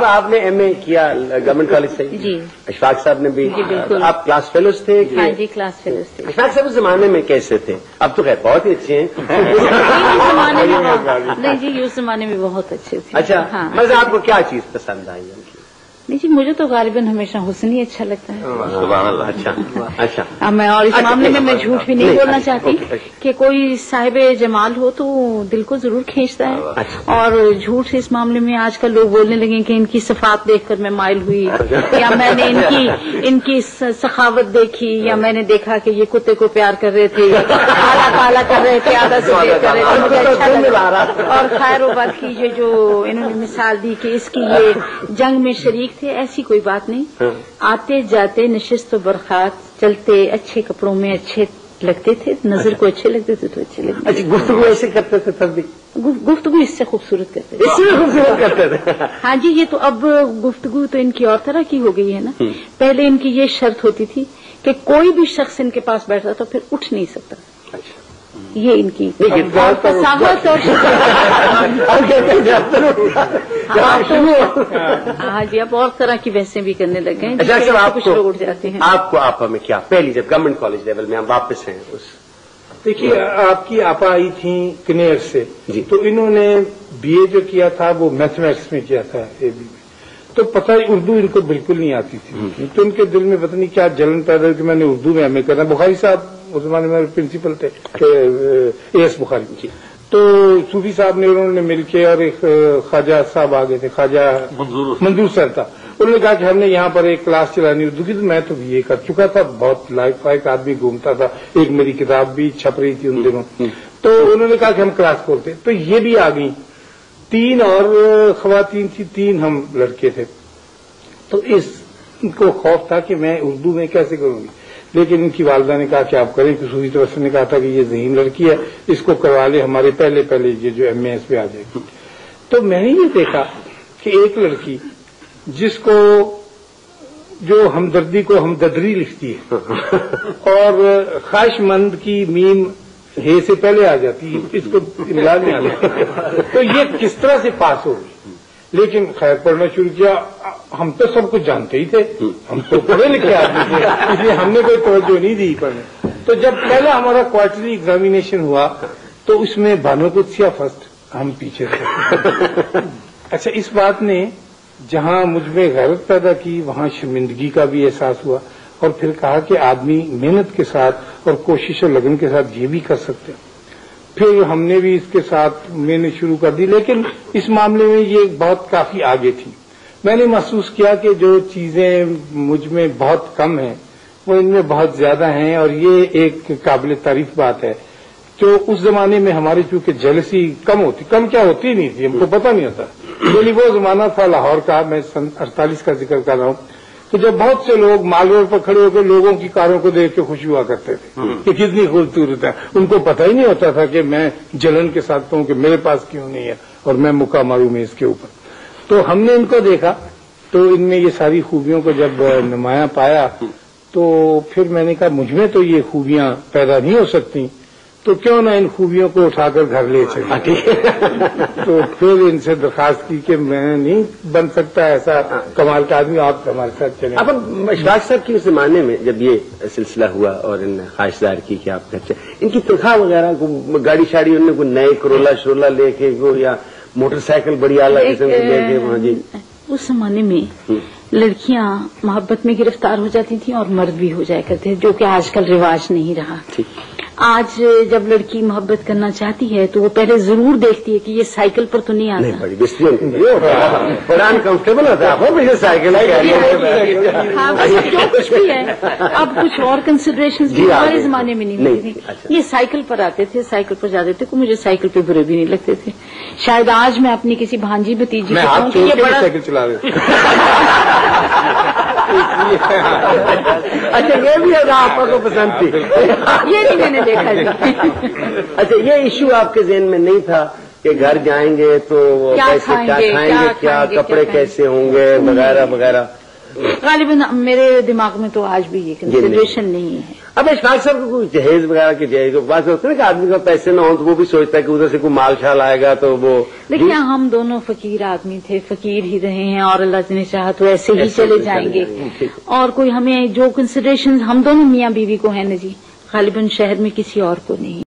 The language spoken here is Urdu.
آپ نے ایم اے کیا گورنمنٹ کالج سے؟ جی. اشفاق صاحب نے بھی؟ جی بالکل. آپ کلاس فیلوز تھے؟ ہاں جی کلاس فیلوز تھے. اشفاق صاحب اس زمانے میں کیسے تھے؟ اب تو خیر بہت ہی اچھے ہیں. نہیں جی اس زمانے میں بہت اچھے تھے. اچھا مزہ آپ کو کیا چیز پسند آئی ان کی؟ نہیں جی مجھے تو غالباً ہمیشہ حسن ہی اچھا لگتا ہے. سبحان اللہ. اچھا اچھا. میں اور اس معاملے میں جھوٹ بھی نہیں بولنا چاہتی کہ کوئی صاحب جمال ہو تو دل کو ضرور کھینچتا ہے. اور جھوٹ اس معاملے میں آج کل لوگ بولنے لگے کہ ان کی صفات دیکھ کر میں مائل ہوئی یا میں نے ان کی سخاوت دیکھی یا میں نے دیکھا کہ یہ کتے کو پیار کر رہے تھے کالا کالا کر رہے تھے آدھا سے کر رہے تھے مجھے اچھا لگا. اور خیر و بات کی جو انہوں نے مثال دی کہ اس کی یہ جنگ میں شریک تھے ایسی کوئی بات نہیں. آتے جاتے نشست و برخاست چلتے اچھے کپڑوں میں اچھے لگتے تھے نظر کو اچھے لگتے تھے تو اچھے لگتے. اچھا گفتگو ایسے کرتے تھے تب بھی؟ گفتگو اس سے خوبصورت کرتے تھے. اس سے خوبصورت کرتے تھے. ہاں جی یہ تو اب گفتگو تو ان کی اور طرح کی ہو گئی ہے نا. پہلے ان کی یہ شرط ہوتی تھی کہ کوئی بھی شخص ان کے پاس بیٹھتا تو پھر اٹھ نہیں سکتا. یہ ان کی فصاحت اور ہاں جی اب اور طرح کی بحثیں بھی کرنے لگے ہیں. کچھ لوگ اٹھ جاتے ہیں. آپ کو آپا میں کیا پہلی جب گورنمنٹ کالج لیول میں ہم واپس ہیں اس دیکھیے آپ کی آپا آئی تھیں کنیر سے جی. تو انہوں نے بی اے جو کیا تھا وہ میتھمیٹکس میں کیا تھا اے بی میں تو پتہ اردو ان کو بالکل نہیں آتی تھی. تو ان کے دل میں پتہ نہیں کیا جلن پیدا ہوئی کہ میں نے اردو میں ایم اے کرنا. بخاری صاحب اس زمانے میں پرنسپل تھے اے ایس بخاری. تو صوفی صاحب نے انہوں نے مل کے اور ایک خواجہ صاحب آگے تھے خواجہ منظور صاحب تھا انہوں نے کہا کہ ہم نے یہاں پر ایک کلاس چلانی اردو کی. تو میں تو یہ کر چکا تھا بہت لائق فائق آدمی گھومتا تھا. ایک میری کتاب بھی چھپ رہی تھی ان دنوں. تو انہوں نے کہا کہ ہم کلاس کھولتے تو یہ بھی آ گئی. 3 اور خواتین تھی 3 ہم لڑکے تھے. تو اس کو خوف تھا کہ میں اردو میں کیسے کروں گی. لیکن ان کی والدہ نے کہا کہ آپ کریں کہ صوفی طرف سے نے کہا تھا کہ یہ ذہین لڑکی ہے اس کو کروا لے ہمارے پہلے یہ جو ایم اے اس پہ آ جائے گی. تو میں نے یہ دیکھا کہ ایک لڑکی جس کو جو ہمدردی کو ہمدردی لکھتی ہے اور خواہش مند کی میم ہے سے پہلے آ جاتی ہے اس کو املا نہیں آتا تو یہ کس طرح سے پاس ہوگی. لیکن خیر پڑھنا شروع کیا. ہم تو سب کچھ جانتے ہی تھے ہم تو پڑھے لکھے آدمی تھے اس لیے ہم نے کوئی توجہ نہیں دی پڑھنے. تو جب پہلا ہمارا کوارٹرلی ایگزامینیشن ہوا تو اس میں بانو قدسیہ فرسٹ ہم پیچھے تھے. اچھا اس بات نے جہاں مجھ میں غیرت پیدا کی وہاں شرمندگی کا بھی احساس ہوا اور پھر کہا کہ آدمی محنت کے ساتھ اور کوشش اور لگن کے ساتھ یہ بھی کر سکتے ہیں. پھر ہم نے بھی اس کے ساتھ میں نے شروع کر دی. لیکن اس معاملے میں یہ بہت کافی آگے تھی. میں نے محسوس کیا کہ جو چیزیں مجھ میں بہت کم ہیں وہ ان میں بہت زیادہ ہیں اور یہ ایک قابل تعریف بات ہے. جو اس زمانے میں ہماری چونکہ جیلسی کم کیا ہوتی نہیں تھی ہم کو پتہ نہیں ہوتا. یعنی وہ زمانہ تھا لاہور کا میں 48 کا ذکر کر رہا ہوں کہ جب بہت سے لوگ مال روڈ پر کھڑے ہو کے لوگوں کی کاروں کو دیکھ کے خوشی ہوا کرتے تھے کہ کتنی خوبصورت ہے. ان کو پتہ ہی نہیں ہوتا تھا کہ میں جلن کے ساتھ کہوں کہ میرے پاس کیوں نہیں ہے اور میں مکہ ماروں میں اس کے اوپر. تو ہم نے ان کو دیکھا تو ان میں یہ ساری خوبیوں کو جب نمایاں پایا تو پھر میں نے کہا مجھ میں تو یہ خوبیاں پیدا نہیں ہو سکتی تو کیوں نہ ان خوبیوں کو اٹھا کر گھر لے چلے. تو پھر ان سے درخواست کی کہ میں نہیں بن سکتا ایسا کمال کا آدمی آپ ہمارے ساتھ چلیں. اب اشفاق صاحب کی اس زمانے میں جب یہ سلسلہ ہوا اور ان نے خواہشدار کی کہ آپ گھر ان کی تنخواہ وغیرہ گاڑی شاڑی ان نے کوئی نئے کرولا شرولا لے کے یا موٹر سائیکل بڑی اعلیٰ قسم کی لے کے وہاں. جی اس زمانے میں لڑکیاں محبت میں گرفتار ہو جاتی تھیں اور مرد بھی ہو جایا کرتے جو کہ آج کل رواج نہیں رہا. آج جب لڑکی محبت کرنا چاہتی ہے تو وہ پہلے ضرور دیکھتی ہے کہ یہ سائیکل پر تو نہیں آتا. بڑی بڑا انکمفرٹیبل ہوتا ہے سائیکل جو کچھ بھی ہے. اب کچھ اور کنسیڈریشن بھی ہمارے زمانے میں نہیں ہوتی تھی. یہ سائیکل پر آتے تھے سائیکل پر جاتے تھے مجھے سائیکل پہ برے بھی نہیں لگتے تھے. شاید آج میں اپنی کسی بھانجی بھتیجی سائیکل چلا رہے اچھا یہ بھی اگر آپ کو پسند تھی یہ نہیں میں نے دیکھا. اچھا یہ ایشو آپ کے ذہن میں نہیں تھا کہ گھر جائیں گے تو کیا کھائیں گے کیا کپڑے کیسے ہوں گے وغیرہ وغیرہ. غالباً میرے دماغ میں تو آج بھی یہ کنسیڈریشن نہیں ہے. اب اشفاق صاحب کو کوئی جہیز وغیرہ کے جہیز بات ہوتا ہے نا کہ آدمی کا پیسے نہ ہو تو وہ بھی سوچتا ہے کہ ادھر سے کوئی مال شال آئے گا تو وہ. دیکھیے ہم دونوں فقیر آدمی تھے, فقیر ہی رہے ہیں اور اللہ نے چاہا تو ایسے ہی چلے جائیں گے. اور کوئی ہمیں جو کنسیڈریشن ہم دونوں میاں بیوی کو ہے نا جی, غالباً شہر میں کسی اور کو نہیں.